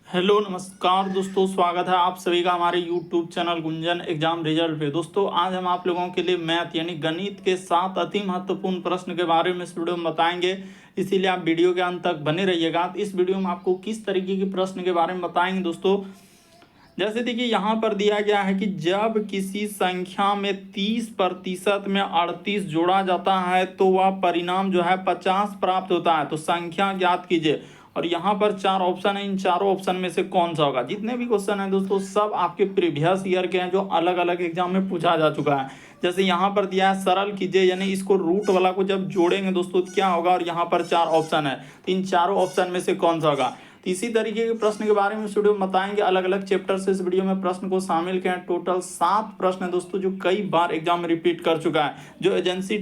Hello नमस्कार दोस्तों, स्वागत है आप सभी का हमारे YouTube channel Gunjan exam result पे। दोस्तों आज हम आप लोगों के लिए मैथ यानी गणित के 7 अति महत्वपूर्ण प्रश्न के बारे में इस वीडियो में बताएंगे, इसीलिए आप वीडियो के अंत तक बने रहिएगा। तो इस वीडियो में आपको किस तरीके के प्रश्न के बारे में बताएंगे दोस्तों। जैसे देखिए यहाँ पर दिया गया है कि जब किसी संख्या में 30% में 38 जोड़ा जाता है तो वह परिणाम जो है 50 प्राप्त होता है। तो संख्या ज्ञात कीजिए। और यहाँ पर 4 ऑप्शन है, इन चारों ऑप्शन में से कौन सा होगा। जितने भी क्वेश्चन हैं दोस्तों सब आपके प्रीवियस ईयर के हैं जो अलग अलग एग्जाम में पूछा जा चुका है। जैसे यहाँ पर दिया है सरल कीजिए, यानी इसको रूट वाला को जब जोड़ेंगे दोस्तों तो क्या होगा। और यहाँ पर 4 ऑप्शन है, तो इन चारों ऑप्शन में से कौन सा होगा। तो इसी तरीके के प्रश्न के बारे में इस वीडियो में बताएंगे। अलग अलग चैप्टर से इस वीडियो में प्रश्न को शामिल किया है। टोटल 7 प्रश्न है दोस्तों जो कई बार एग्जाम में रिपीट कर चुका है। जो एजेंसी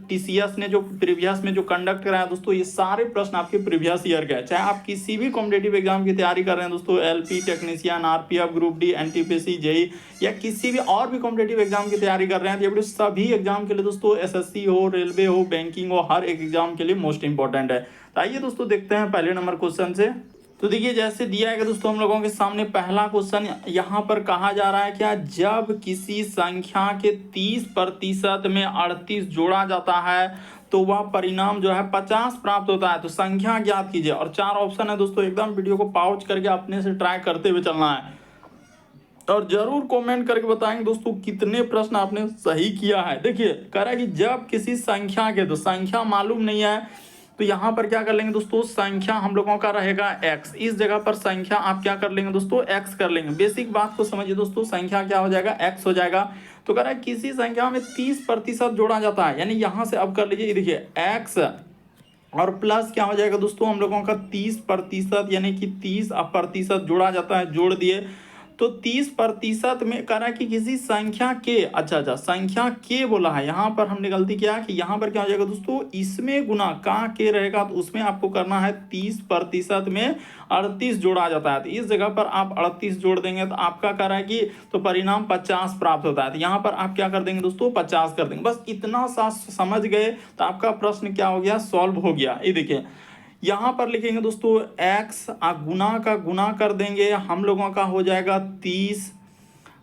टीसीएस ने जो प्रीवियस में जो कंडक्ट कराया दोस्तों, ये सारे प्रश्न आपके प्रीवियस ईयर के हैं। चाहे आप किसी भी कॉम्पिटेटिव एग्जाम की तैयारी कर रहे हैं दोस्तों, LP technician, RPF, group D, NTPC, JE या किसी भी और भी कॉम्पिटेटिव एग्जाम की तैयारी कर रहे हैं, तो ये वीडियो सभी एग्जाम के लिए दोस्तों, एसएससी हो, रेलवे हो, बैंकिंग हो, हर एक एग्जाम के लिए मोस्ट इंपॉर्टेंट है। तो आइए दोस्तों देखते हैं पहले नंबर क्वेश्चन से। तो देखिए जैसे दिया है कि दोस्तों हम लोगों के सामने पहला क्वेश्चन यहाँ पर कहा जा रहा है क्या, जब किसी संख्या के 30% में 38 जोड़ा जाता है तो वह परिणाम जो है 50 प्राप्त होता है। तो संख्या ज्ञात कीजिए। और 4 ऑप्शन है दोस्तों, एकदम वीडियो को पॉज करके अपने से ट्राई करते हुए चलना है और जरूर कमेंट करके बताएंगे दोस्तों कितने प्रश्न आपने सही किया है। देखिए कह रहा है कि जब किसी संख्या के, तो संख्या मालूम नहीं है तो यहाँ पर क्या कर लेंगे दोस्तों, संख्या हम लोगों का रहेगा x। इस जगह पर संख्या आप क्या कर लेंगे दोस्तों, x कर लेंगे। बेसिक बात को समझिए दोस्तों, संख्या क्या हो जाएगा, x हो जाएगा। तो कह रहा है किसी संख्या में 30% जोड़ा जाता है, यानी यहाँ से अब कर लीजिए, देखिए x और प्लस क्या हो जाएगा दोस्तों हम लोगों का 30%, यानी कि 30% जोड़ा जाता है, जोड़ दिए। तो 30% में कह रहा है कि किसी संख्या के, अच्छा संख्या के बोला है, यहाँ पर हमने गलती किया कि यहाँ पर क्या हो जाएगा दोस्तों, इसमें गुना का के रहेगा, तो उसमें आपको करना है 30% में 38 जोड़ा जाता है। तो इस जगह पर आप 38 जोड़ देंगे तो आपका कह रहा है कि तो परिणाम 50 प्राप्त होता है। तो यहाँ पर आप क्या कर देंगे दोस्तों, 50 कर देंगे। बस इतना सा समझ गए तो आपका प्रश्न क्या हो गया, सॉल्व हो गया। ये देखिए यहाँ पर लिखेंगे दोस्तों x, गुना का गुना कर देंगे, हम लोगों का हो जाएगा 30।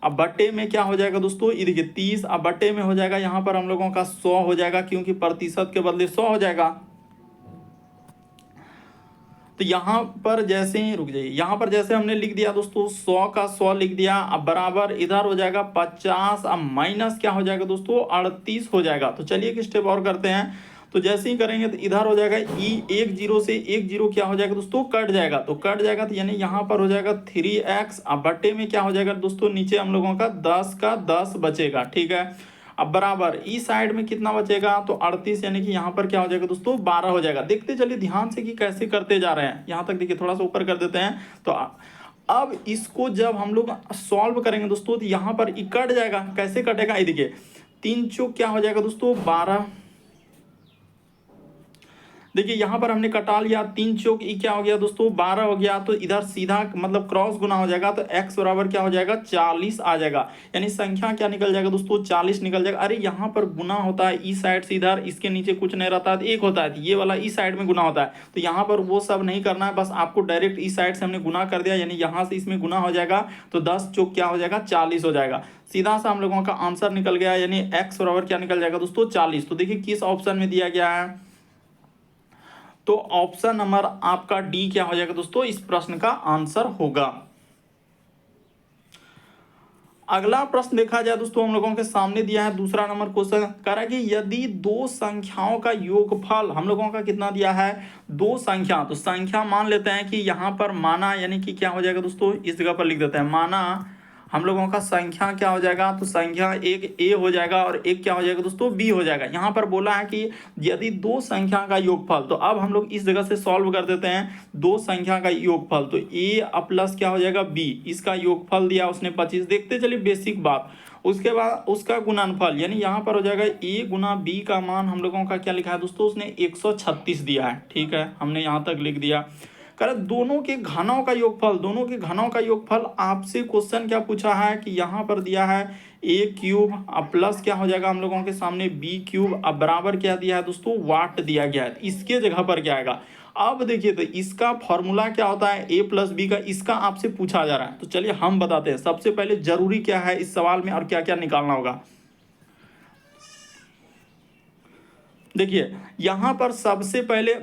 अब बटे में क्या हो जाएगा दोस्तों, ये देखिए 30, अब बटे में हो जाएगा यहाँ पर हम लोगों का 100 हो जाएगा, क्योंकि प्रतिशत के बदले 100 हो जाएगा। तो यहाँ पर जैसे ही रुक जाइए, यहाँ पर जैसे हमने लिख दिया दोस्तों 100 का 100 लिख दिया। अब बराबर इधर हो जाएगा 50, अब माइनस क्या हो जाएगा दोस्तों, 38 हो जाएगा। तो चलिए एक स्टेप और करते हैं। तो जैसे ही करेंगे तो इधर हो जाएगा एक जीरो से एक जीरो क्या हो जाएगा दोस्तों, कट जाएगा। तो कट जाएगा तो यानी यहाँ पर हो जाएगा 3x। अब बटे में क्या हो जाएगा दोस्तों, नीचे हम लोगों का 10 का 10 बचेगा, ठीक है। अब बराबर इस साइड में कितना बचेगा, तो 38, यानी कि यहाँ पर क्या हो जाएगा दोस्तों, 12 हो जाएगा। देखते चलिए ध्यान से कि कैसे करते जा रहे हैं। यहाँ तक देखिए, थोड़ा सा ऊपर कर देते हैं। तो अब इसको जब हम लोग सॉल्व करेंगे दोस्तों तो यहाँ पर कट जाएगा। कैसे कटेगा, ये देखिए 3 चौक क्या हो जाएगा दोस्तों, 12। देखिए यहाँ पर हमने कटा लिया, 3 चौक क्या हो गया दोस्तों, 12 हो गया। तो इधर सीधा मतलब क्रॉस गुना हो जाएगा, तो x बराबर क्या हो जाएगा, 40 आ जाएगा। यानी संख्या क्या निकल जाएगा दोस्तों, 40 निकल जाएगा। अरे यहाँ पर गुना होता है इस साइड से इधर, इसके नीचे कुछ नहीं रहता है तो एक होता है, तो ये वाला इस साइड में गुना होता है। तो यहाँ पर वो सब नहीं करना है, बस आपको डायरेक्ट इस साइड से हमने गुना कर दिया, यानी यहाँ से इसमें गुना हो जाएगा। तो 10 चौक क्या हो जाएगा, 40 हो जाएगा। सीधा सा हम लोगों का आंसर निकल गया, यानी x बराबर क्या निकल जाएगा दोस्तों, 40। तो देखिए किस ऑप्शन में दिया गया है, तो ऑप्शन नंबर आपका डी क्या हो जाएगा दोस्तों, इस प्रश्न का आंसर होगा। अगला प्रश्न देखा जाए दोस्तों, हम लोगों के सामने दिया है दूसरा नंबर क्वेश्चन। कह रहा है कि यदि दो संख्याओं का योगफल हम लोगों का कितना दिया है, दो संख्या, तो संख्या मान लेते हैं कि यहाँ पर माना, यानी कि क्या हो जाएगा दोस्तों, इस जगह पर लिख देते हैं माना हम लोगों का संख्या क्या हो जाएगा, तो संख्या एक a हो जाएगा और एक क्या हो जाएगा दोस्तों, b हो जाएगा। यहाँ पर बोला है कि यदि दो संख्या का योगफल, तो अब हम लोग इस जगह से सॉल्व कर देते हैं। दो संख्या का योगफल, तो a प्लस क्या हो जाएगा b, इसका योगफल दिया उसने 25। देखते चलिए बेसिक बात। उसके बाद उसका गुणनफल, यानी यहाँ पर हो जाएगा a गुना b का मान हम लोगों का क्या लिखा है दोस्तों, उसने 136 दिया है, ठीक है, हमने यहाँ तक लिख दिया। कर दोनों के घनों का योगफल, दोनों के घनों का योगफल आपसे क्वेश्चन क्या पूछा है कि यहाँ पर दिया है a क्यूब, अब प्लस क्या हो जाएगा हम लोगों के सामने b क्यूब, अब बराबर क्या दिया है दोस्तों, वाट दिया गया है। इसके जगह पर क्या आएगा, अब देखिए तो इसका फॉर्मूला क्या होता है a प्लस बी का, इसका आपसे पूछा जा रहा है। तो चलिए हम बताते हैं सबसे पहले जरूरी क्या है इस सवाल में और क्या क्या निकालना होगा। देखिए यहां पर सबसे पहले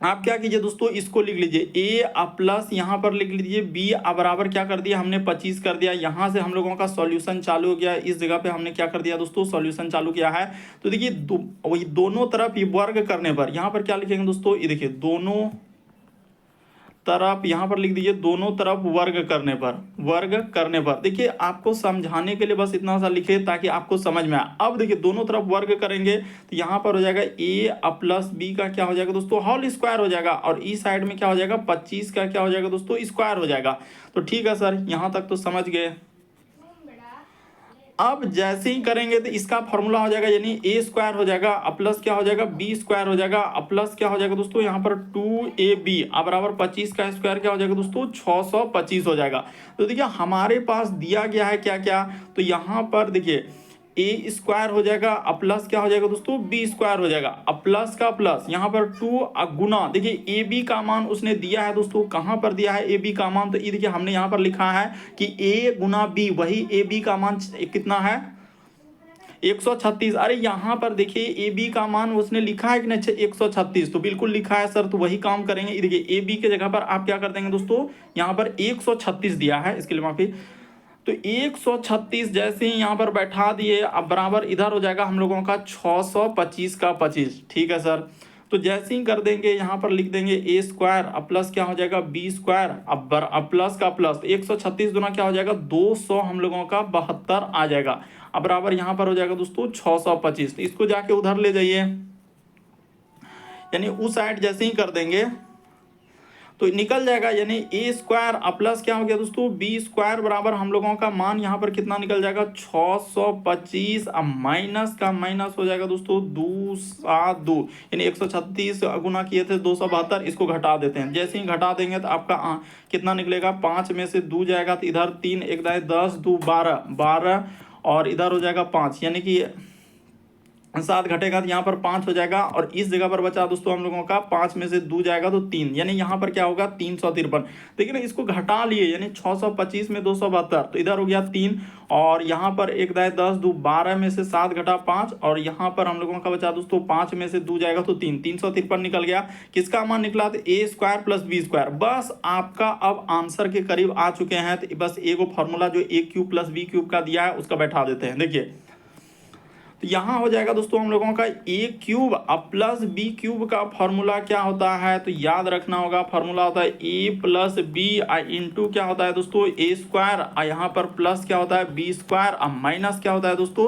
आप क्या कीजिए दोस्तों, इसको लिख लीजिए a प्लस यहाँ पर लिख लीजिए b बराबर क्या कर दिया हमने 25 कर दिया। यहाँ से हम लोगों का सॉल्यूशन चालू हो गया, इस जगह पे हमने क्या कर दिया दोस्तों सॉल्यूशन चालू किया है। तो देखिए वही दोनों तरफ ये वर्ग करने पर यहाँ पर क्या लिखेंगे दोस्तों, ये देखिए दोनों तरफ यहाँ पर लिख दीजिए दोनों तरफ वर्ग करने पर देखिए आपको समझाने के लिए बस इतना सा लिखे ताकि आपको समझ में आए। अब देखिए दोनों तरफ वर्ग करेंगे तो यहाँ पर हो जाएगा a प्लस बी का क्या हो जाएगा दोस्तों होल स्क्वायर हो जाएगा, और इस साइड में क्या हो जाएगा 25 का क्या हो जाएगा दोस्तों स्क्वायर हो जाएगा। तो ठीक है सर, यहाँ तक तो समझ गए। अब जैसे ही करेंगे तो इसका फॉर्मूला हो जाएगा यानी a स्क्वायर हो जाएगा प्लस क्या हो जाएगा b स्क्वायर हो जाएगा प्लस क्या हो जाएगा दोस्तों यहाँ पर 2ab बराबर 25 का स्क्वायर क्या हो जाएगा दोस्तों 625 हो जाएगा। तो देखिए हमारे पास दिया गया है क्या क्या, तो यहाँ पर देखिए a स्क्वायर हो जाएगा प्लस क्या हो जाएगा दोस्तों b स्क्वायर हो जाएगा प्लस का प्लस यहाँ पर 2 गुना देखिए ए बी का मान उसने दिया है दोस्तों, कहाँ पर दिया है ए बी का मान, तो ये देखिए हमने यहाँ पर लिखा है कि a गुना b, वही ए बी का मान कितना है 136। अरे यहाँ पर देखिए ए बी का मान उसने लिखा है कि नहीं 136, तो बिल्कुल लिखा है सर, तो वही काम करेंगे। देखिए ए बी के जगह पर आप क्या कर देंगे दोस्तों, यहाँ पर 136 दिया है, इसके लिए माफी। तो 136 जैसे ही यहाँ पर बैठा दिए, अब बराबर इधर हो जाएगा हम लोगों का 625 का 25। ठीक है सर, तो जैसे ही कर देंगे यहाँ पर लिख देंगे a स्क्वायर प्लस क्या हो जाएगा b स्क्वायर अब प्लस का प्लस 136 गुना क्या हो जाएगा 200 हम लोगों का 72 आ जाएगा। अब बराबर यहाँ पर हो जाएगा दोस्तों 625। तो इसको जाके उधर ले जाइए, यानी उस साइड जैसे ही कर देंगे तो निकल जाएगा, यानी a स्क्वायर प्लस क्या हो गया दोस्तों b स्क्वायर बराबर हम लोगों का मान यहाँ पर कितना निकल जाएगा 625, अब माइनस का माइनस हो जाएगा दोस्तों 2 यानी 136 गुना किए थे 272, इसको घटा देते हैं। जैसे ही घटा देंगे तो आपका कितना निकलेगा, 5 में से 2 जाएगा तो इधर 3 1 10 2 12 और इधर हो जाएगा 5, यानी कि 7 घटेगा तो यहाँ पर 5 हो जाएगा, और इस जगह पर बचा दोस्तों हम लोगों का 5 में से 2 जाएगा तो 3, यानी यहाँ पर क्या होगा 353। देखिए ना इसको घटा लिए, यानी 625 में 272, तो इधर हो गया 3, और यहाँ पर 1 10 2 12 में से 7 घटा 5, और यहाँ पर हम लोगों का बचा दोस्तों 5 में से 2 जाएगा तो 3, 353 निकल गया। किसका मान निकला, तो a square plus b square. बस आपका अब आंसर के करीब आ चुके हैं, तो बस एक फॉर्मूला जो a cube plus b cube का दिया है उसका बैठा देते हैं। देखिए तो यहाँ हो जाएगा दोस्तों हम लोगों का a cube plus b cube का फॉर्मूला क्या होता है, तो याद रखना होगा फॉर्मूला होता है a प्लस बी इंटू क्या होता है दोस्तों a स्क्वायर, यहाँ पर प्लस क्या होता है b स्क्वायर, माइनस क्या होता है दोस्तों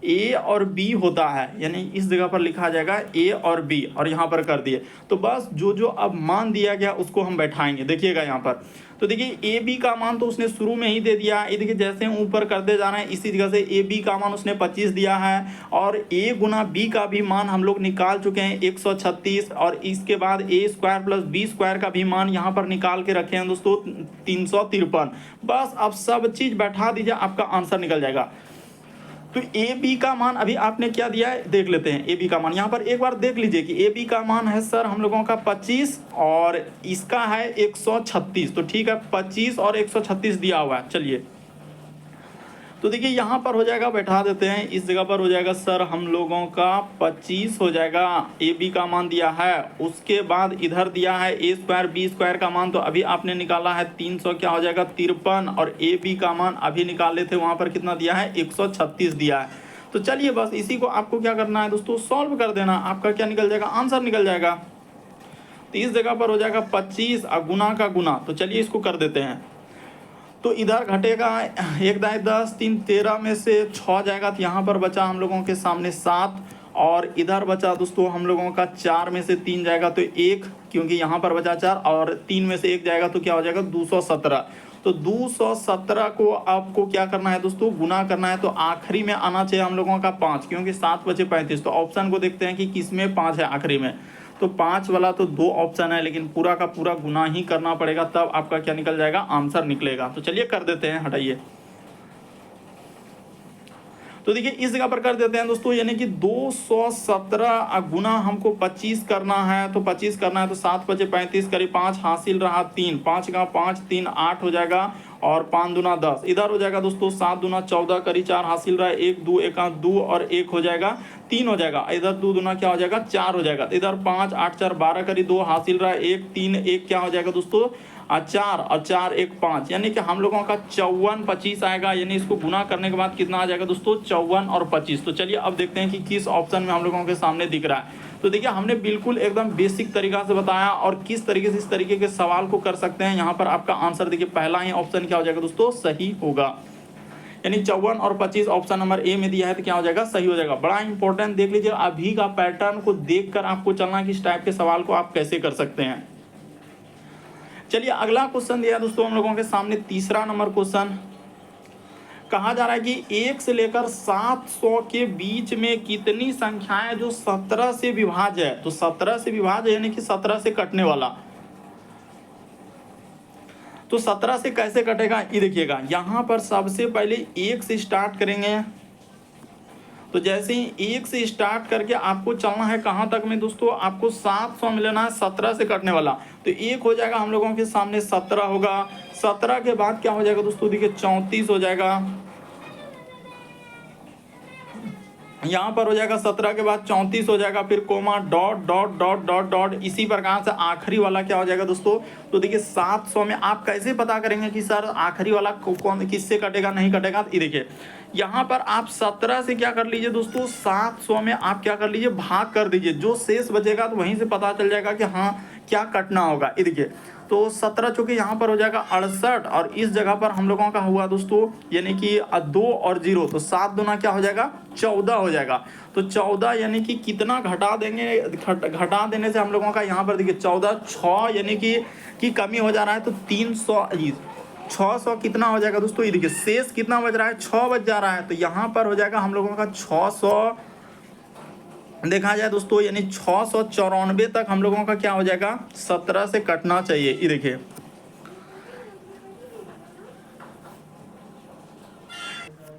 a और b होता है, यानी इस जगह पर लिखा जाएगा a और b, और यहाँ पर कर दिए। तो बस जो जो अब मान दिया गया उसको हम बैठाएंगे। देखिएगा यहाँ पर तो देखिए ए बी का मान तो उसने शुरू में ही दे दिया, ये देखिए जैसे ऊपर करते जा रहे हैं इसी जगह से ए बी का मान उसने 25 दिया है, और a गुना b का भी मान हम लोग निकाल चुके हैं 136, और इसके बाद a square plus b square का भी मान यहाँ पर निकाल के रखे हैं दोस्तों 353। बस अब सब चीज़ बैठा दीजिए, आपका आंसर निकल जाएगा। तो ए बी का मान अभी आपने क्या दिया है देख लेते हैं। ए बी का मान यहाँ पर एक बार देख लीजिए कि ए बी का मान है सर हम लोगों का 25 और इसका है 136। तो ठीक है 25 और 136 दिया हुआ है। चलिए तो देखिए यहाँ पर हो जाएगा, बैठा देते हैं इस जगह पर हो जाएगा सर हम लोगों का 25 हो जाएगा, ए बी का मान दिया है। उसके बाद इधर दिया है ए स्क्वायर बी स्क्वायर का मान, तो अभी आपने निकाला है 300 क्या हो जाएगा 53, और ए बी का मान अभी निकाले थे वहाँ पर कितना दिया है 136 दिया है। तो चलिए बस इसी को आपको क्या करना है दोस्तों सॉल्व कर देना, आपका क्या निकल जाएगा आंसर निकल जाएगा। तो इस जगह पर हो जाएगा 25 और गुना का गुना, तो चलिए इसको कर देते हैं। तो इधर घटेगा 1 10 3 13 में से 6 जाएगा, तो यहाँ पर बचा हम लोगों के सामने 7, और इधर बचा दोस्तों हम लोगों का 4 में से 3 जाएगा तो 1, क्योंकि यहाँ पर बचा 4, और 3 में से 1 जाएगा तो क्या हो जाएगा 217। तो 217 को आपको क्या करना है दोस्तों गुना करना है, तो आखिरी में आना चाहिए हम लोगों का 5, क्योंकि 7 बचे 35। तो ऑप्शन को देखते हैं कि किस में 5 है आखिरी में, तो 5 वाला तो 2 ऑप्शन है, लेकिन पूरा का पूरा गुना ही करना पड़ेगा, तब आपका क्या निकल जाएगा आंसर निकलेगा। तो चलिए कर देते हैं, हटाइए। तो देखिए इस जगह पर कर देते हैं दोस्तों, यानी कि 217 गुना हमको 25 करना है, तो 25 करना है तो 7 × 5 = 35 करीब 5 हासिल रहा 3, 5 का 5 3 8 हो जाएगा और 5 दूना 10, इधर हो जाएगा दोस्तों 7 दूना 14 करीब 4 हासिल रहा 1 2 1 2 और 1 हो जाएगा 3 हो जाएगा, इधर 2 दूना क्या हो जाएगा 4 हो जाएगा, इधर 5 8 4 12 करीब 2 हासिल रहा 1 3 1 क्या हो जाएगा दोस्तों 4 और 4 1 5, यानी कि हम लोगों का 54 25 आएगा, यानी इसको गुना करने के बाद कितना आ जाएगा दोस्तों 54 और 25। तो चलिए अब देखते हैं कि किस ऑप्शन में हम लोगों के सामने दिख रहा है। तो देखिए हमने बिल्कुल एकदम बेसिक तरीका से बताया और किस तरीके से इस तरीके के सवाल को कर सकते हैं। यहाँ पर आपका आंसर देखिए पहला ही ऑप्शन क्या हो जाएगा दोस्तों सही होगा, यानी 54 और 25 ऑप्शन नंबर ए में दिया है तो क्या हो जाएगा सही हो जाएगा। बड़ा इंपॉर्टेंट देख लीजिए, अभी का पैटर्न को देखकर आपको चलना है कि इस टाइप के सवाल को आप कैसे कर सकते हैं। चलिए अगला क्वेश्चन दिया दोस्तों हम लोगों के सामने, तीसरा नंबर क्वेश्चन। कहा जा रहा है कि 1 से लेकर 700 के बीच में कितनी संख्याएं जो 17 से विभाज्य है, तो 17 से विभाज्य यानी कि 17 से कटने वाला, तो 17 से कैसे कटेगा ये देखिएगा। यहां पर सबसे पहले 1 से स्टार्ट करेंगे, तो जैसे ही 1 से स्टार्ट करके आपको चलना है कहां तक में दोस्तों, आपको 700 में लेना है 17 से कटने वाला, तो 1 हो जाएगा हम लोगों के सामने 17 होगा, 17 के बाद क्या हो जाएगा दोस्तों देखिए 34 हो जाएगा, यहाँ पर हो जाएगा 17 के बाद 34 हो जाएगा, फिर comma dot dot dot dot dot, इसी प्रकार से आखिरी वाला क्या हो जाएगा दोस्तों। तो देखिए 700 में आप कैसे पता करेंगे कि सर आखिरी वाला कौन किससे कटेगा नहीं कटेगा, ये देखिए यहाँ पर आप 17 से क्या कर लीजिए दोस्तों 700 में आप क्या कर लीजिए भाग कर दीजिए, जो शेष बचेगा तो वहीं से पता चल जाएगा कि हाँ क्या कटना होगा। ये देखिए तो 17 चूंकि यहाँ पर हो जाएगा 68 और इस जगह पर हम लोगों का हुआ दोस्तों यानी कि 2 और 0, तो 7 दूना क्या हो जाएगा 14 हो जाएगा। तो 14 यानी कि कितना घटा देंगे, घटा देने से हम लोगों का यहाँ पर देखिए 14 6 यानी कि कमी हो जा रहा है, तो 600 कितना हो जाएगा दोस्तों, ये देखिए शेष कितना बच रहा है 6 बच जा रहा है, तो यहाँ पर हो जाएगा हम लोगों का 600 देखा जाए दोस्तों, यानी 694 तक हम लोगों का क्या हो जाएगा 17 से कटना चाहिए। ये देखिए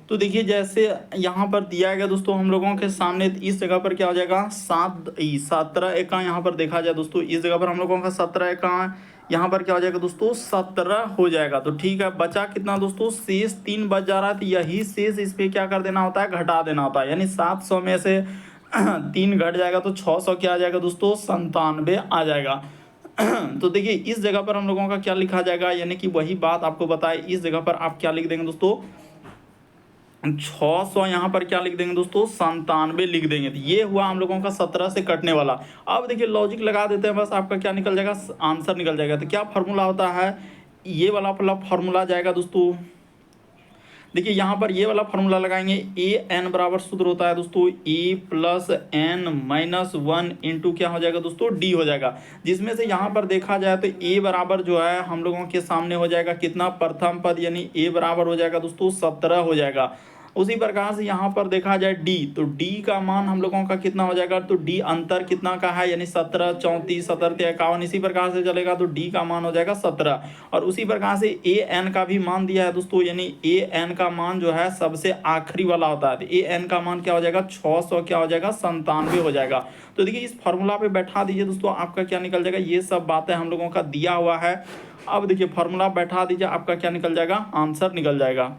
तो देखिए जैसे यहाँ पर दिया गया दोस्तों हम लोगों के सामने, इस जगह पर क्या हो जाएगा 17 एका, यहाँ पर देखा जाए दोस्तों इस जगह पर हम लोगों का 17 एका, यहाँ पर क्या हो जाएगा दोस्तों 17 हो जाएगा। तो ठीक है, बचा कितना दोस्तों शेष 3 बच जा रहा है, तो यही शेष इस पे क्या कर देना होता है घटा देना होता है, यानी 700 में से 3 घट जाएगा तो 600 क्या आ जाएगा दोस्तों 97 आ जाएगा। तो देखिए इस जगह पर हम लोगों का क्या लिखा जाएगा, यानी कि वही बात आपको बताए, इस जगह पर आप क्या लिख देंगे दोस्तों 600, यहाँ पर क्या लिख देंगे दोस्तों 97 लिख देंगे। तो ये हुआ हम लोगों का 17 से कटने वाला। अब देखिए लॉजिक लगा देते हैं, बस आपका क्या निकल जाएगा आंसर निकल जाएगा। तो क्या फॉर्मूला होता है, ये वाला फॉर्मूला जाएगा दोस्तों, देखिए यहाँ पर ये वाला फॉर्मूला लगाएंगे, ए एन बराबर सूत्र होता है दोस्तों ए प्लस एन माइनस 1 इंटू क्या हो जाएगा दोस्तों डी हो जाएगा, जिसमें से यहाँ पर देखा जाए तो ए बराबर जो है हम लोगों के सामने हो जाएगा कितना प्रथम पद, यानी ए बराबर हो जाएगा दोस्तों 17 हो जाएगा। उसी प्रकार से यहाँ पर देखा जाए डी, तो डी का मान हम लोगों का कितना हो जाएगा, तो डी अंतर कितना का है, यानी 17 34 17 51, इसी प्रकार से चलेगा, तो डी का मान हो जाएगा 17। और उसी प्रकार से ए एन का भी मान दिया है दोस्तों, यानी ए एन का मान जो है सबसे आखिरी वाला होता है, तो ए एन का मान क्या हो जाएगा 600 क्या हो जाएगा 97 हो जाएगा। तो देखिए इस फॉर्मूला पे बैठा दीजिए दोस्तों, आपका क्या निकल जाएगा, ये सब बातें हम लोगों का दिया हुआ है। अब देखिए फॉर्मूला बैठा दीजिए, आपका क्या निकल जाएगा आंसर निकल जाएगा।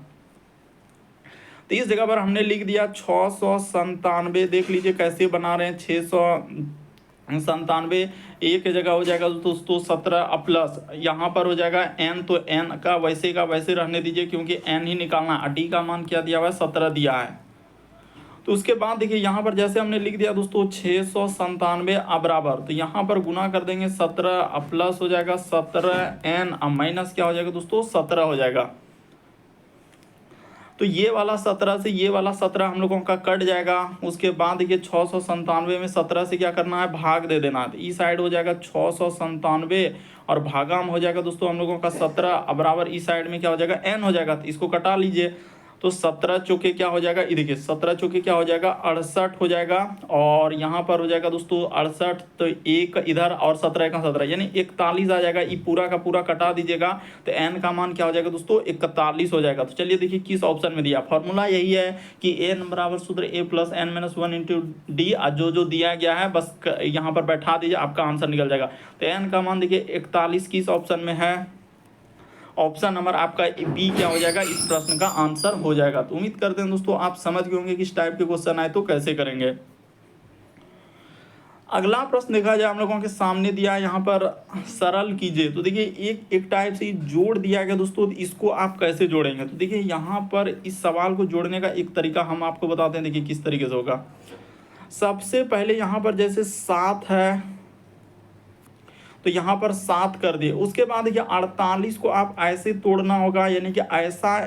तो इस जगह पर हमने लिख दिया 697, देख लीजिए कैसे बना रहे हैं 697, एक जगह हो जाएगा दोस्तों 17 प्लस यहाँ पर हो जाएगा n, तो n का वैसे रहने दीजिए क्योंकि n ही निकालना है, डी का मान क्या दिया हुआ है 17 दिया है। तो उसके बाद देखिए यहाँ पर जैसे हमने लिख दिया दोस्तों 697 बराबर, तो यहाँ पर गुना कर देंगे 17 प्लस हो जाएगा 17n माइनस क्या हो जाएगा दोस्तों 17 हो जाएगा। तो ये वाला 17 से ये वाला 17 हम लोगों का कट जाएगा। उसके बाद देखिए 697 में 17 से क्या करना है भाग दे देना है, तो इस साइड हो जाएगा 697 और भागा में हो जाएगा दोस्तों हम लोगों का 17 बराबर इस साइड में क्या हो जाएगा n हो जाएगा, तो इसको कटा लीजिए। तो 17 चौके क्या हो जाएगा, ये देखिए 17 चौके क्या हो जाएगा 68 हो जाएगा। और यहाँ पर हो जाएगा दोस्तों 68, तो एक इधर और 17 का 17 यानी 41 आ जाएगा। ये पूरा का पूरा कटा दीजिएगा तो एन का मान क्या हो जाएगा दोस्तों 41 हो जाएगा। तो चलिए देखिए किस ऑप्शन में दिया, फॉर्मूला यही है कि एन बराबर सूत्र A plus N minus one into D, जो जो दिया गया है बस यहाँ पर बैठा दीजिए, आपका आंसर निकल जाएगा। तो एन का मान देखिए 41 किस ऑप्शन में है, ऑप्शन नंबर आपका बी क्या हो जाएगा, इस प्रश्न का आंसर हो जाएगा। तो उम्मीद करते हैं दोस्तों आप समझ गए होंगे कि इस टाइप के क्वेश्चन आए तो कैसे करेंगे। अगला प्रश्न देखा जाए हम लोगों के सामने दिया है यहाँ पर, सरल कीजिए। तो देखिए एक टाइप से जोड़ दिया गया दोस्तों, इसको आप कैसे जोड़ेंगे। तो देखिए यहाँ पर इस सवाल को जोड़ने का एक तरीका हम आपको बताते हैं, देखिए किस तरीके से होगा। सबसे पहले यहाँ पर जैसे 7 है तो यहाँ पर 7 कर दिए, उसके बाद देखिए 48 को आप ऐसे तोड़ना होगा, यानी कि ऐसा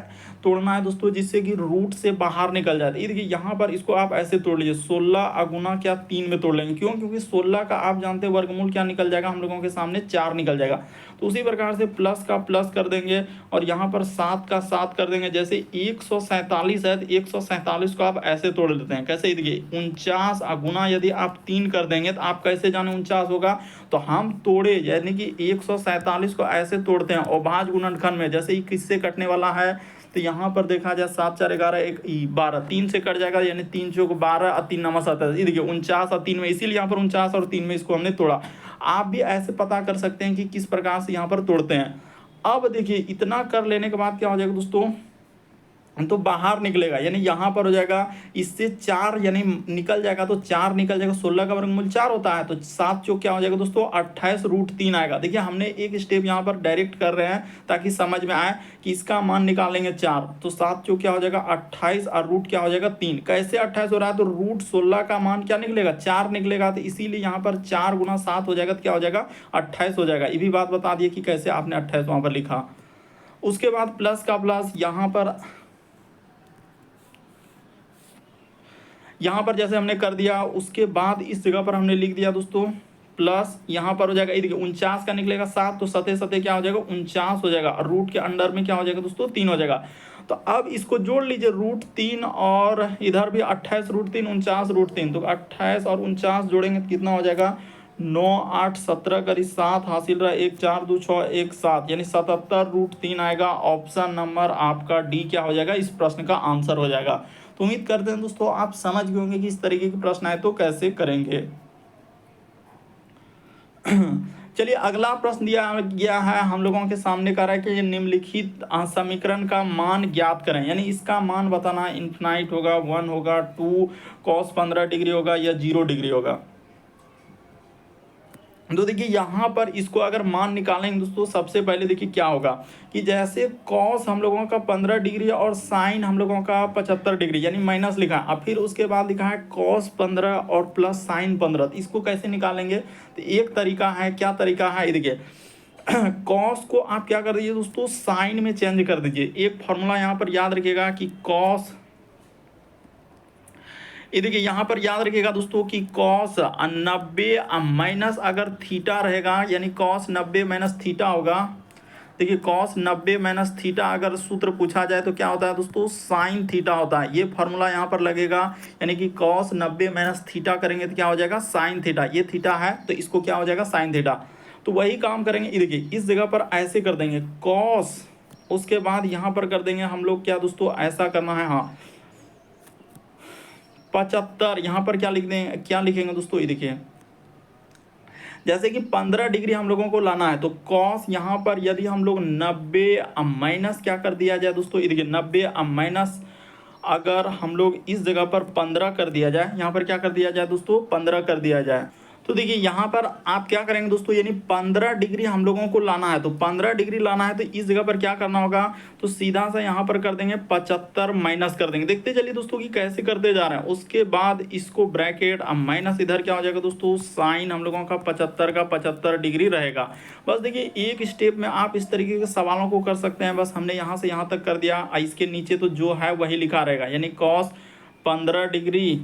तोड़ना है दोस्तों जिससे कि रूट से बाहर निकल जाए। ये देखिए यहाँ पर इसको आप ऐसे तोड़ लीजिए, 16 अगुना क्या 3 में तोड़ लेंगे, क्यों, क्योंकि 16 का आप जानते हैं वर्गमूल क्या निकल जाएगा हम लोगों के सामने 4 निकल जाएगा। तो उसी प्रकार से प्लस का प्लस कर देंगे और यहाँ पर 7 का 7 कर देंगे। जैसे 147 है तो 147 को आप ऐसे तोड़ लेते हैं, कैसे, देखिए 49 अगुना यदि आप 3 कर देंगे तो आप कैसे जाने 49 होगा, तो हम तोड़े यानी कि 147 को ऐसे तोड़ते हैं अभाज्य गुणनखंड में। जैसे ही किससे कटने वाला है तो यहाँ पर देखा जाए 7 4 11 1 12, 3 से कट जाएगा यानी 3 चौक 12 और 3 नवा 7, ये देखिए 49 और 3 में, इसीलिए यहाँ पर 49 और 3 में इसको हमने तोड़ा। आप भी ऐसे पता कर सकते हैं कि किस प्रकार से यहाँ पर तोड़ते हैं। अब देखिए इतना कर लेने के बाद क्या हो जाएगा दोस्तों, तो बाहर निकलेगा, यानी यहाँ पर हो जाएगा इससे 4 यानी निकल जाएगा, तो 4 निकल जाएगा, 16 का वर्गमूल 4 होता है, तो 7 चौक क्या हो जाएगा दोस्तों 28√3 आएगा। देखिए हमने एक स्टेप यहाँ पर डायरेक्ट कर रहे हैं ताकि समझ में आए कि इसका मान निकालेंगे 4, तो 7 चौक क्या हो जाएगा 28 और रूट क्या हो जाएगा 3। कैसे 28 हो रहा है, तो रूट 16 का मान क्या निकलेगा 4 निकलेगा, तो इसीलिए यहाँ पर 4 × 7 हो जाएगा, तो क्या हो जाएगा 28 हो जाएगा। ये भी बात बता दिए कि कैसे आपने 28 वहाँ पर लिखा। उसके बाद प्लस का प्लस यहाँ पर जैसे हमने कर दिया, उसके बाद इस जगह पर हमने लिख दिया दोस्तों प्लस, यहाँ पर हो जाएगा ये देखिए 49 का निकलेगा 7, तो सते सते क्या हो जाएगा 49 हो जाएगा, और रूट के अंडर में क्या हो जाएगा दोस्तों 3 हो जाएगा। तो अब इसको जोड़ लीजिए, √3 और इधर भी 28 √3 49 √3, तो 28 और 49 जोड़ेंगे तो कितना हो जाएगा 9 8 17 करी 7 हासिल रहा 1 4 2 6 1 7, यानी 77√3 आएगा। ऑप्शन नंबर आपका डी क्या हो जाएगा, इस प्रश्न का आंसर हो जाएगा। तो उम्मीद करते हैं दोस्तों आप समझ गए होंगे कि इस तरीके के प्रश्न आए तो कैसे करेंगे। चलिए अगला प्रश्न दिया गया है हम लोगों के सामने, कह रहा है कि निम्नलिखित समीकरण का मान ज्ञात करें, यानी इसका मान बताना, इन्फिनाइट होगा, 1 होगा, 2 cos 15 डिग्री होगा या 0 डिग्री होगा। तो देखिए यहाँ पर इसको अगर मान निकालेंगे दोस्तों, सबसे पहले देखिए क्या होगा कि जैसे कॉस हम लोगों का 15 डिग्री और साइन हम लोगों का 75 डिग्री, यानी माइनस लिखा है, अब फिर उसके बाद लिखा है कॉस 15 और प्लस साइन 15। तो इसको कैसे निकालेंगे, तो एक तरीका है, क्या तरीका है, ये देखिए कॉस को आप क्या कर दीजिए दोस्तों साइन में चेंज कर दीजिए। एक फॉर्मूला यहाँ पर याद रखिएगा कि कॉस, ये देखिए यहाँ पर याद रखिएगा दोस्तों कि कॉस 90 माइनस अगर थीटा रहेगा, यानी कॉस 90 माइनस थीटा होगा। देखिए कॉस 90 माइनस थीटा अगर सूत्र पूछा जाए तो क्या होता है दोस्तों साइन थीटा होता है। ये फार्मूला यहाँ पर लगेगा, यानी कि कॉस 90 माइनस थीटा करेंगे तो क्या हो जाएगा साइन थीटा, ये थीटा है तो इसको क्या हो जाएगा साइन थीटा। तो वही काम करेंगे, ये देखिए इस जगह पर ऐसे कर देंगे कॉस, उसके बाद यहाँ पर कर देंगे हम लोग क्या दोस्तों, ऐसा करना है, हाँ 75, यहाँ पर क्या लिख दें, क्या लिखेंगे दोस्तों, ये देखिए जैसे कि 15 डिग्री हम लोगों को लाना है, तो कॉस यहाँ पर यदि हम लोग 90 माइनस क्या कर दिया जाए दोस्तों, ये देखिए 90 माइनस अगर हम लोग इस जगह पर 15 कर दिया जाए, यहाँ पर क्या कर दिया जाए दोस्तों 15 कर दिया जाए, तो देखिए यहाँ पर आप क्या करेंगे दोस्तों, यानी 15 डिग्री हम लोगों को लाना है, तो 15 डिग्री लाना है तो इस जगह पर क्या करना होगा, तो सीधा सा यहाँ पर कर देंगे 75 माइनस कर देंगे। देखते चलिए दोस्तों कि कैसे करते जा रहे हैं। उसके बाद इसको ब्रैकेट माइनस, इधर क्या हो जाएगा दोस्तों साइन हम लोगों का 75 का 75 डिग्री रहेगा। बस देखिए एक स्टेप में आप इस तरीके के सवालों को कर सकते हैं। बस हमने यहाँ से यहाँ तक कर दिया, इसके नीचे तो जो है वही लिखा रहेगा, यानी कॉस 15 डिग्री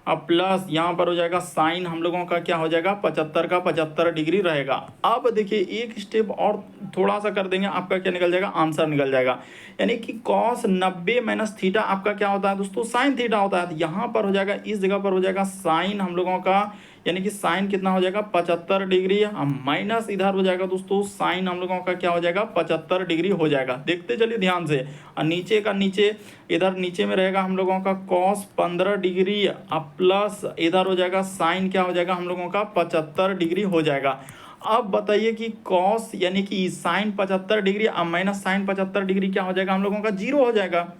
अब प्लस यहाँ पर हो जाएगा साइन हम लोगों का क्या हो जाएगा 75 का 75 डिग्री रहेगा। अब देखिए एक स्टेप और थोड़ा सा कर देंगे, आपका क्या निकल जाएगा, आंसर निकल जाएगा। यानी कि कॉस 90 माइनस थीटा आपका क्या होता है दोस्तों, साइन थीटा होता है। तो यहाँ पर हो जाएगा, इस जगह पर हो जाएगा साइन हम लोगों का, यानी कि साइन कितना हो जाएगा 75 डिग्री, माइनस इधर हो जाएगा दोस्तों साइन हम लोगों का क्या हो जाएगा 75 डिग्री हो जाएगा। देखते चलिए ध्यान से, और नीचे का नीचे, इधर नीचे में रहेगा हम लोगों का कॉस 15 डिग्री, अब प्लस इधर हो जाएगा साइन क्या हो जाएगा हम लोगों का 75 डिग्री हो जाएगा। अब बताइए कि कॉस यानी कि साइन 75 डिग्री अब माइनस साइन 75 डिग्री क्या हो जाएगा हम लोगों का, जीरो हो जाएगा।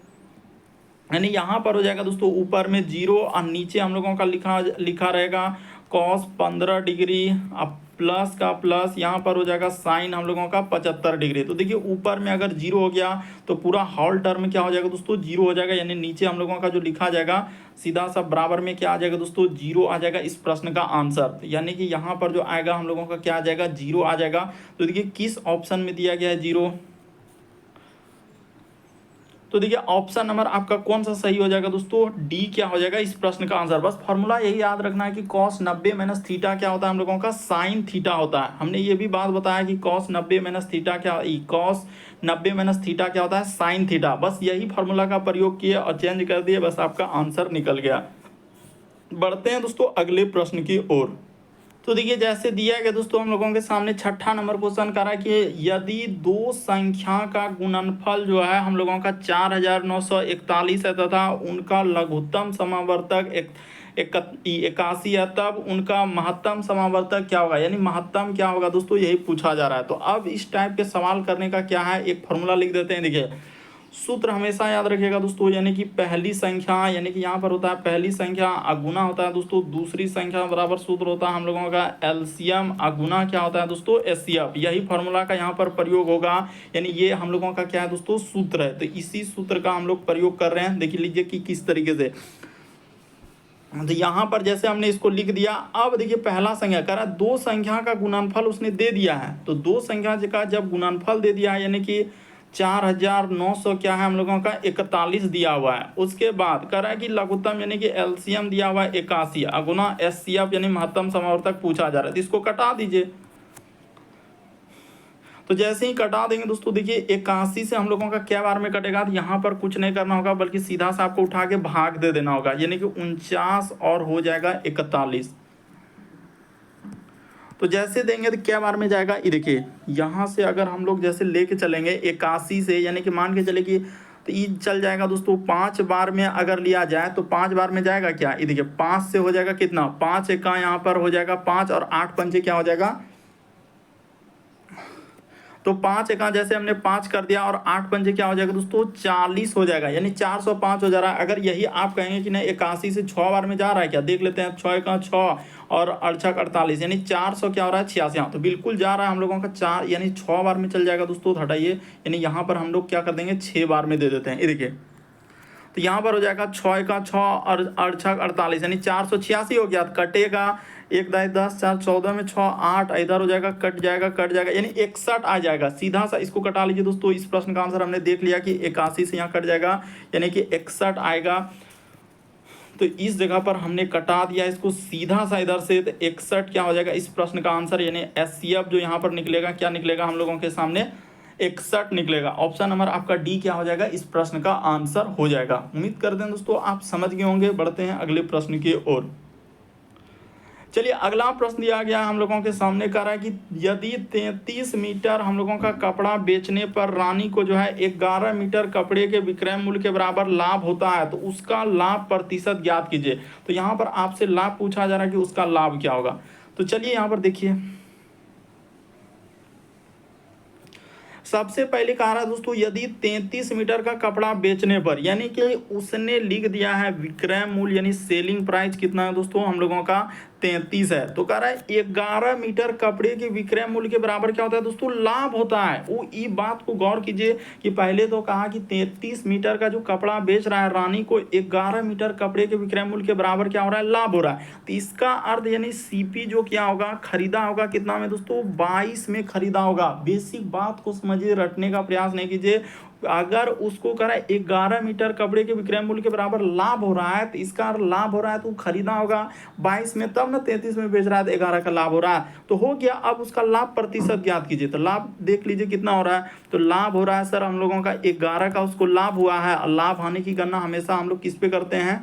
यानी यहाँ पर हो जाएगा दोस्तों ऊपर में जीरो और नीचे हम लोगों का लिखा लिखा रहेगा कॉस 15 डिग्री, अब प्लस का प्लस यहाँ पर हो जाएगा साइन हम लोगों का 75 डिग्री। तो देखिए ऊपर में अगर जीरो हो गया तो पूरा होल टर्म क्या हो जाएगा दोस्तों, जीरो हो जाएगा। यानी नीचे हम लोगों का जो लिखा जाएगा सीधा सा बराबर में क्या आ जाएगा दोस्तों, जीरो आ जाएगा इस प्रश्न का आंसर। यानी कि यहाँ पर जो आएगा हम लोगों का क्या आ जाएगा, जीरो आ जाएगा। तो देखिए किस ऑप्शन में दिया गया है जीरो, तो देखिए ऑप्शन नंबर आपका कौन सा सही हो जाएगा दोस्तों, डी क्या हो जाएगा इस प्रश्न का आंसर। बस फॉर्मूला यही याद रखना है कि कॉस 90 माइनस थीटा क्या होता है हम लोगों का, साइन थीटा होता है। हमने ये भी बात बताया कि कॉस 90 माइनस थीटा क्या, कॉस 90 माइनस थीटा क्या होता है, साइन थीटा। बस यही फॉर्मूला का प्रयोग किए और चेंज कर दिए, बस आपका आंसर निकल गया। बढ़ते हैं दोस्तों अगले प्रश्न की ओर। तो देखिए जैसे दिया गया दोस्तों हम लोगों के सामने छठा नंबर क्वेश्चन करा कि यदि दो संख्या का गुणनफल जो है हम लोगों का 4941 है तथा उनका लघुत्तम समावर्तक 81 है, तब उनका महत्तम समावर्तक क्या होगा, यानी महत्तम क्या होगा दोस्तों, यही पूछा जा रहा है। तो अब इस टाइप के सवाल करने का क्या है, एक फॉर्मूला लिख देते हैं। देखिए सूत्र हमेशा याद रखिएगा दोस्तों, यानी कि पहली संख्या, यानी कि यहाँ पर होता है पहली संख्या अगुना होता है दोस्तों दूसरी संख्या बराबर, सूत्र होता है हम लोगों का एलसीएम अगुना क्या होता है दोस्तों, एचसीएफ। यही फॉर्मूला का यहाँ पर प्रयोग होगा, यानी ये हम लोगों का क्या है दोस्तों, सूत्र है। तो इसी सूत्र का हम लोग प्रयोग कर रहे हैं। देख लीजिए कि किस तरीके से। तो यहाँ पर जैसे हमने इसको लिख दिया, अब देखिए पहला संख्या कह रहा है दो संख्या का गुणनफल उसने दे दिया है। तो दो संख्या का जब गुणनफल दे दिया है, यानी कि 4900 क्या है हम लोगों का 41 दिया हुआ है। उसके बाद कह रहा है कि लघुत्तम यानी कि एलसीएम दिया हुआ है 81, अगुना एचसीएफ यानी महत्तम समावर्तक पूछा जा रहा है। तो इसको कटा दीजिए। तो जैसे ही कटा देंगे दोस्तों, देखिए 81 से हम लोगों का क्या बार में कटेगा, तो यहाँ पर कुछ नहीं करना होगा बल्कि सीधा सा आपको उठा के भाग दे देना होगा, यानी कि 49 और हो जाएगा 41। तो जैसे देंगे तो क्या बार में जाएगा, ये देखिए यहाँ से अगर हम लोग जैसे लेके चलेंगे 81 से, यानी कि मान के चले कि तो ये चल जाएगा दोस्तों 5 बार में अगर लिया जाए तो 5 बार में जाएगा क्या, ये देखिए 5 से हो जाएगा कितना, 5 का यहाँ पर हो जाएगा 5 और 8 पंचे क्या हो जाएगा, तो 5 एका जैसे हमने 5 कर दिया और 8 पंजे क्या हो जाएगा दोस्तों 40 हो जाएगा, यानी 405 हो जा रहा है। अगर यही आप कहेंगे कि नहीं 81 से 6 बार में जा रहा है क्या, देख लेते हैं 6 का 6 और 8 48, यानी 400 क्या हो रहा है 86। हाँ तो बिल्कुल जा रहा है हम लोगों का 4, यानी 6 बार में चल जाएगा दोस्तों। हटाइए, यानी यहाँ पर हम लोग क्या कर देंगे 6 बार में दे देते हैं। ये देखिए तो यहाँ पर हो जाएगा 6 का 6 और 8 48, यानी 486 हो गया। कटेगा 1 10 10 4 14 में 6 8, इधर हो जाएगा कट जाएगा यानी 61 आ जाएगा। सीधा सा इसको कटा लीजिए दोस्तों। इस प्रश्न का आंसर हमने देख लिया कि 81 से यहाँ कट जाएगा, यानी कि 61 आएगा। तो इस जगह पर हमने कटा दिया इसको सीधा सा इधर से, तो 61 क्या हो जाएगा इस प्रश्न का आंसर, यानी एचसीएफ जो यहाँ पर निकलेगा क्या निकलेगा हम लोगों के सामने 61 निकलेगा। ऑप्शन नंबर आपका डी क्या हो जाएगा इस प्रश्न का आंसर हो जाएगा। उम्मीद करते हैं दोस्तों आप समझ गए होंगे। बढ़ते हैं अगले प्रश्न की ओर। चलिए अगला प्रश्न दिया गया हम लोगों के सामने कह रहा है कि यदि 33 मीटर हम लोगों का कपड़ा बेचने पर रानी को जो है 11 मीटर कपड़े के विक्रय मूल्य के बराबर लाभ होता है, तो उसका लाभ प्रतिशत ज्ञात कीजिए। तो यहाँ पर आपसे लाभ पूछा जा रहा है कि उसका लाभ क्या होगा। तो चलिए यहाँ पर देखिए, सबसे पहले कहा रहा है दोस्तों यदि 33 मीटर का कपड़ा बेचने पर, यानी कि उसने लिख दिया है विक्रय मूल्य यानी सेलिंग प्राइस कितना है दोस्तों हम लोगों का 33 है। तो कह रहा है 11 मीटर कपड़े के विक्रय मूल्य के बराबर क्या होता है दोस्तों, लाभ होता है। वो ये बात को गौर कीजिए कि पहले तो कहा कि 33 मीटर का जो कपड़ा बेच रहा है रानी को 11 मीटर कपड़े के विक्रय मूल्य के बराबर क्या हो रहा है, लाभ हो रहा है। तो इसका अर्थ यानी सीपी जो क्या होगा खरीदा होगा कितना में दोस्तों 22 में खरीदा होगा। बेसिक बात को समझिए, रटने का प्रयास नहीं कीजिए। अगर उसको करा 11 मीटर कपड़े के विक्रय मूल्य के बराबर लाभ हो रहा है, तो इसका लाभ हो रहा है तो खरीदा होगा 22 में, तब ना 33 में बेच रहा है तो 11 का लाभ हो रहा है, तो हो गया। अब उसका लाभ प्रतिशत ज्ञात कीजिए, तो लाभ देख लीजिए कितना हो रहा है। तो लाभ हो रहा है सर हम लोगों का 11 का उसको लाभ हुआ है। लाभ हानि की गणना हमेशा हम लोग किस पे करते हैं,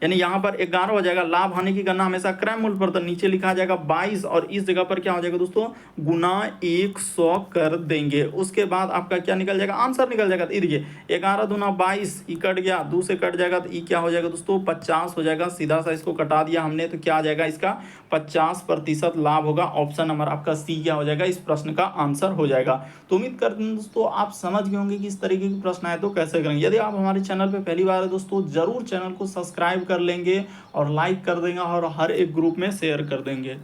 यानी यहाँ पर 11 हो जाएगा, लाभ हानि की गणना हमेशा क्रय मूल्य पर, तो नीचे लिखा जाएगा 22 और इस जगह पर क्या हो जाएगा दोस्तों, गुना 100 कर देंगे। उसके बाद आपका क्या निकल जाएगा, आंसर निकल जाएगा। तो देखिए 11 दूना 22, ई कट गया, 2 से कट जाएगा तो ई क्या हो जाएगा दोस्तों, 50 हो जाएगा। सीधा सा इसको कटा दिया हमने, तो क्या आ जाएगा इसका 50% लाभ होगा। ऑप्शन नंबर आपका सी क्या हो जाएगा, इस प्रश्न का आंसर हो जाएगा। तो उम्मीद करते हैं दोस्तों आप समझ गए होंगे कि इस तरीके के प्रश्न आए तो कैसे करेंगे। यदि आप हमारे चैनल पर पहली बार है दोस्तों, जरूर चैनल को सब्सक्राइब कर लेंगे और लाइक कर देंगे और हर एक ग्रुप में शेयर कर देंगे।